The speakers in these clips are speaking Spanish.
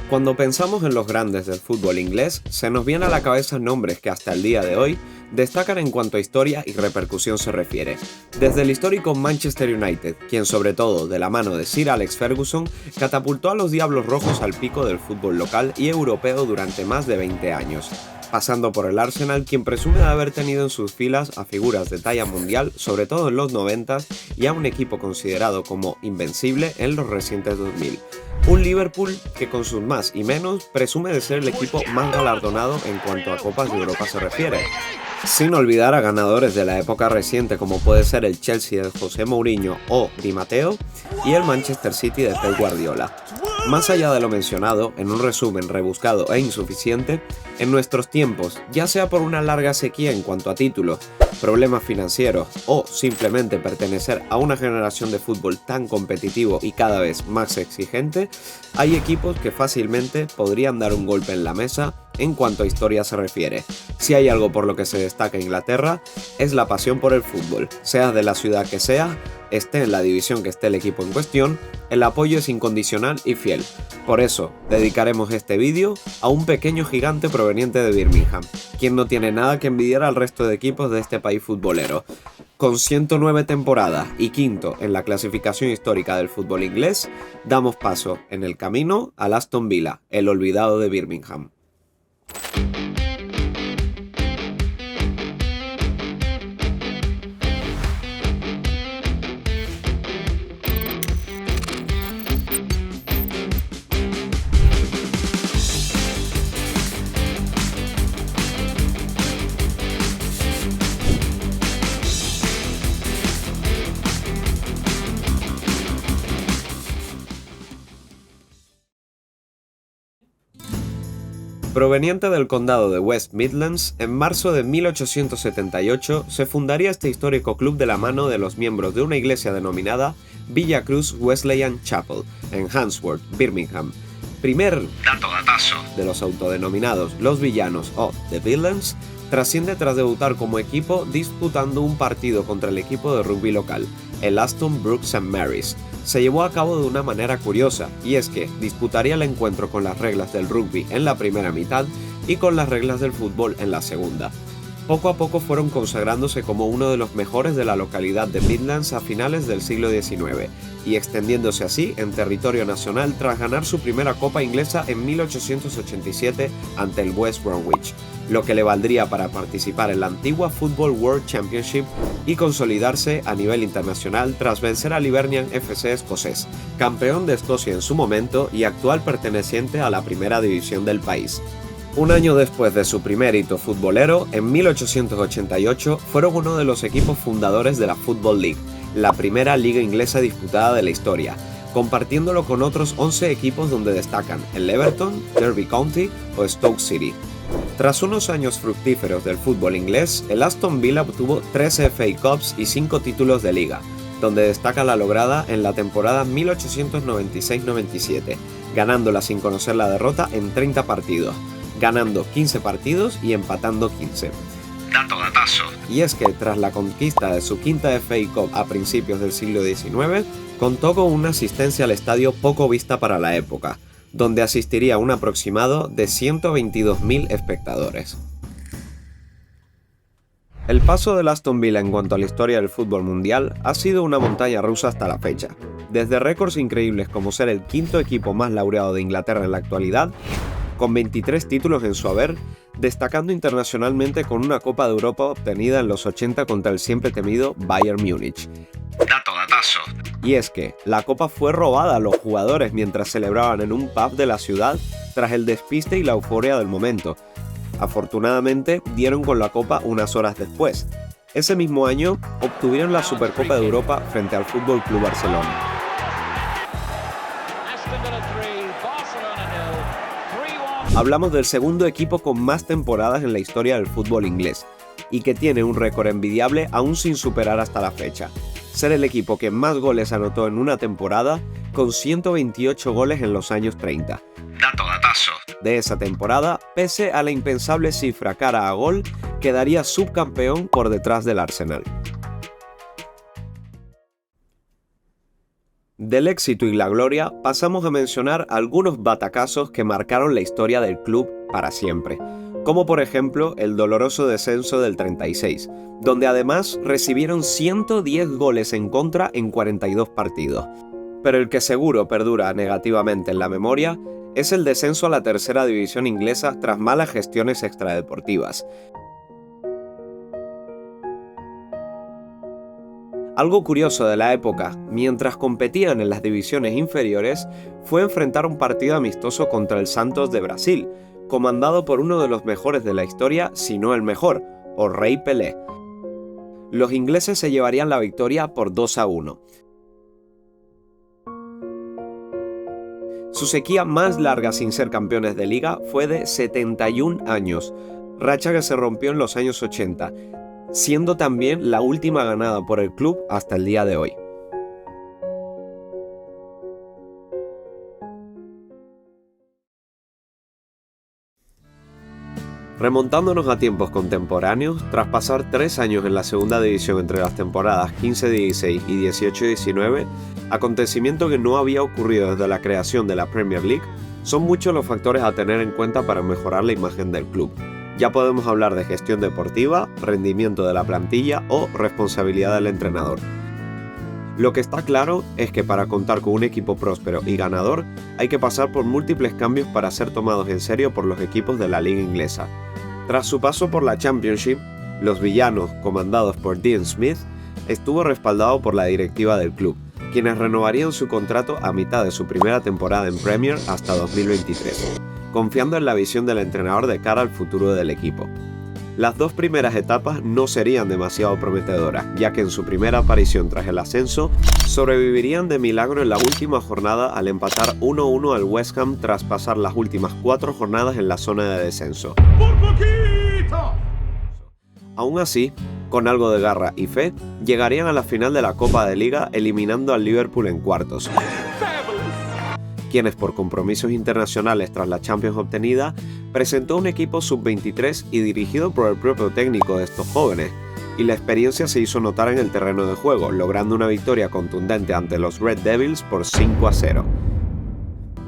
Cuando pensamos en los grandes del fútbol inglés, se nos vienen a la cabeza nombres que hasta el día de hoy destacan en cuanto a historia y repercusión se refiere. Desde el histórico Manchester United, quien sobre todo de la mano de Sir Alex Ferguson, catapultó a los Diablos Rojos al pico del fútbol local y europeo durante más de 20 años. Pasando por el Arsenal, quien presume de haber tenido en sus filas a figuras de talla mundial, sobre todo en los 90s, y a un equipo considerado como invencible en los recientes 2000. Un Liverpool que con sus más y menos presume de ser el equipo más galardonado en cuanto a Copas de Europa se refiere. Sin olvidar a ganadores de la época reciente como puede ser el Chelsea de José Mourinho o Di Matteo y el Manchester City de Pep Guardiola. Más allá de lo mencionado, en un resumen rebuscado e insuficiente, en nuestros tiempos, ya sea por una larga sequía en cuanto a títulos, problemas financieros o simplemente pertenecer a una generación de fútbol tan competitivo y cada vez más exigente, hay equipos que fácilmente podrían dar un golpe en la mesa en cuanto a historia se refiere. Si hay algo por lo que se destaca Inglaterra, es la pasión por el fútbol, sea de la ciudad que sea, esté en la división que esté el equipo en cuestión, el apoyo es incondicional y fiel. Por eso, dedicaremos este vídeo a un pequeño gigante proveniente de Birmingham, quien no tiene nada que envidiar al resto de equipos de este país futbolero. Con 109 temporadas y quinto en la clasificación histórica del fútbol inglés, damos paso en el camino al Aston Villa, el olvidado de Birmingham. Proveniente del condado de West Midlands, en marzo de 1878 se fundaría este histórico club de la mano de los miembros de una iglesia denominada Villa Cruz Wesleyan Chapel, en Handsworth, Birmingham. Primer datazo de los autodenominados Los Villanos o The Villains, trasciende tras debutar como equipo disputando un partido contra el equipo de rugby local, el Aston Brook St. Mary's. Se llevó a cabo de una manera curiosa, y es que disputaría el encuentro con las reglas del rugby en la primera mitad y con las reglas del fútbol en la segunda. Poco a poco fueron consagrándose como uno de los mejores de la localidad de Midlands a finales del siglo XIX, y extendiéndose así en territorio nacional tras ganar su primera Copa Inglesa en 1887 ante el West Bromwich, lo que le valdría para participar en la antigua Football World Championship y consolidarse a nivel internacional tras vencer al Hibernian FC escocés, campeón de Escocia en su momento y actual perteneciente a la primera división del país. Un año después de su primer hito futbolero, en 1888 fueron uno de los equipos fundadores de la Football League, la primera liga inglesa disputada de la historia, compartiéndolo con otros 11 equipos donde destacan el Everton, Derby County o Stoke City. Tras unos años fructíferos del fútbol inglés, el Aston Villa obtuvo 3 FA Cups y 5 títulos de liga, donde destaca la lograda en la temporada 1896-97, ganándola sin conocer la derrota en 30 partidos, ganando 15 partidos y empatando 15. Datazo. Y es que tras la conquista de su quinta FA Cup a principios del siglo XIX, contó con una asistencia al estadio poco vista para la época, donde asistiría un aproximado de 122.000 espectadores. El paso del Aston Villa en cuanto a la historia del fútbol mundial ha sido una montaña rusa hasta la fecha, desde récords increíbles como ser el quinto equipo más laureado de Inglaterra en la actualidad, con 23 títulos en su haber, destacando internacionalmente con una Copa de Europa obtenida en los 80 contra el siempre temido Bayern Múnich. Datazo. Y es que la copa fue robada a los jugadores mientras celebraban en un pub de la ciudad tras el despiste y la euforia del momento. Afortunadamente dieron con la copa unas horas después. Ese mismo año obtuvieron la Supercopa de Europa frente al Fútbol Club Barcelona. Hablamos del segundo equipo con más temporadas en la historia del fútbol inglés y que tiene un récord envidiable aún sin superar hasta la fecha. Ser el equipo que más goles anotó en una temporada con 128 goles en los años 30. Datazo. De esa temporada, pese a la impensable cifra cara a gol, quedaría subcampeón por detrás del Arsenal. Del éxito y la gloria pasamos a mencionar algunos batacazos que marcaron la historia del club para siempre, como por ejemplo el doloroso descenso del 36, donde además recibieron 110 goles en contra en 42 partidos. Pero el que seguro perdura negativamente en la memoria es el descenso a la tercera división inglesa tras malas gestiones extradeportivas. Algo curioso de la época, mientras competían en las divisiones inferiores, fue enfrentar un partido amistoso contra el Santos de Brasil, comandado por uno de los mejores de la historia, si no el mejor, o Rei Pelé. Los ingleses se llevarían la victoria por 2-1. Su sequía más larga sin ser campeones de liga fue de 71 años, racha que se rompió en los años 80, siendo también la última ganada por el club hasta el día de hoy. Remontándonos a tiempos contemporáneos, tras pasar 3 años en la segunda división entre las temporadas 15-16 y 18-19, acontecimiento que no había ocurrido desde la creación de la Premier League, son muchos los factores a tener en cuenta para mejorar la imagen del club. Ya podemos hablar de gestión deportiva, rendimiento de la plantilla o responsabilidad del entrenador. Lo que está claro es que para contar con un equipo próspero y ganador hay que pasar por múltiples cambios para ser tomados en serio por los equipos de la liga inglesa. Tras su paso por la Championship, los villanos, comandados por Dean Smith, estuvo respaldado por la directiva del club, quienes renovarían su contrato a mitad de su primera temporada en Premier hasta 2023, confiando en la visión del entrenador de cara al futuro del equipo. Las 2 primeras etapas no serían demasiado prometedoras, ya que en su primera aparición tras el ascenso, sobrevivirían de milagro en la última jornada al empatar 1-1 al West Ham tras pasar las últimas 4 jornadas en la zona de descenso. ¡Por poquito! Aún así, con algo de garra y fe, llegarían a la final de la Copa de Liga eliminando al Liverpool en cuartos, quienes por compromisos internacionales tras la Champions obtenida, presentó un equipo sub-23 y dirigido por el propio técnico de estos jóvenes, y la experiencia se hizo notar en el terreno de juego, logrando una victoria contundente ante los Red Devils por 5-0.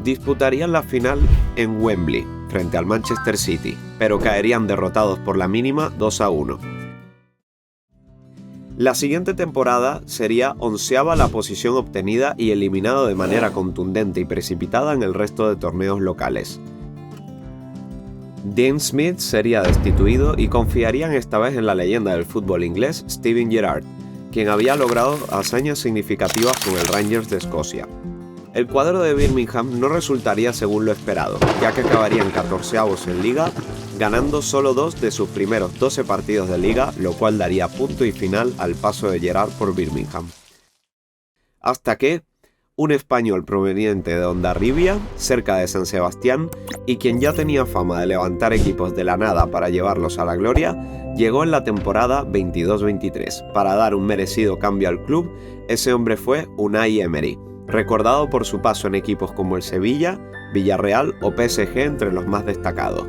Disputarían la final en Wembley, frente al Manchester City, pero caerían derrotados por la mínima 2-1. La siguiente temporada sería 11ª la posición obtenida y eliminado de manera contundente y precipitada en el resto de torneos locales. Dean Smith sería destituido y confiarían esta vez en la leyenda del fútbol inglés Steven Gerrard, quien había logrado hazañas significativas con el Rangers de Escocia. El cuadro de Birmingham no resultaría según lo esperado, ya que acabarían 14avos en liga, ganando solo 2 de sus primeros 12 partidos de liga, lo cual daría punto y final al paso de Gerrard por Birmingham. Hasta que un español proveniente de Hondarribia, cerca de San Sebastián, y quien ya tenía fama de levantar equipos de la nada para llevarlos a la gloria, llegó en la temporada 22-23. Para dar un merecido cambio al club, ese hombre fue Unai Emery, recordado por su paso en equipos como el Sevilla, Villarreal o PSG entre los más destacados.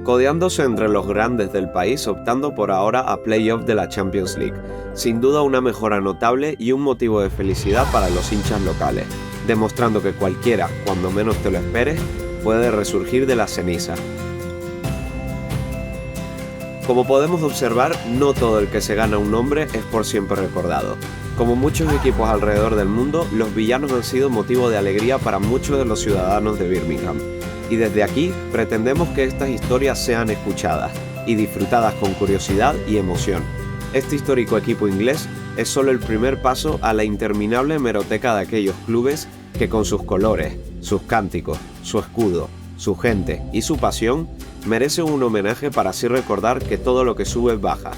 Codeándose entre los grandes del país, optando por ahora a playoff de la Champions League. Sin duda una mejora notable y un motivo de felicidad para los hinchas locales, demostrando que cualquiera, cuando menos te lo esperes, puede resurgir de la ceniza. Como podemos observar, no todo el que se gana un nombre es por siempre recordado. Como muchos equipos alrededor del mundo, los villanos han sido motivo de alegría para muchos de los ciudadanos de Birmingham. Y desde aquí pretendemos que estas historias sean escuchadas y disfrutadas con curiosidad y emoción. Este histórico equipo inglés es solo el primer paso a la interminable hemeroteca de aquellos clubes que con sus colores, sus cánticos, su escudo, su gente y su pasión merecen un homenaje para así recordar que todo lo que sube baja,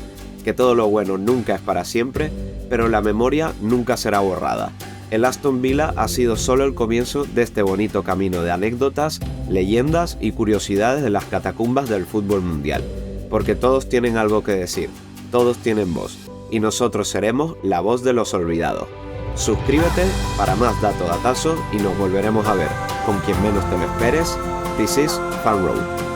que todo lo bueno nunca es para siempre, pero la memoria nunca será borrada. El Aston Villa ha sido solo el comienzo de este bonito camino de anécdotas, leyendas y curiosidades de las catacumbas del fútbol mundial, porque todos tienen algo que decir, todos tienen voz, y nosotros seremos la voz de los olvidados. Suscríbete para más dato datazo y nos volveremos a ver, con quien menos te lo esperes. This is Fan Road.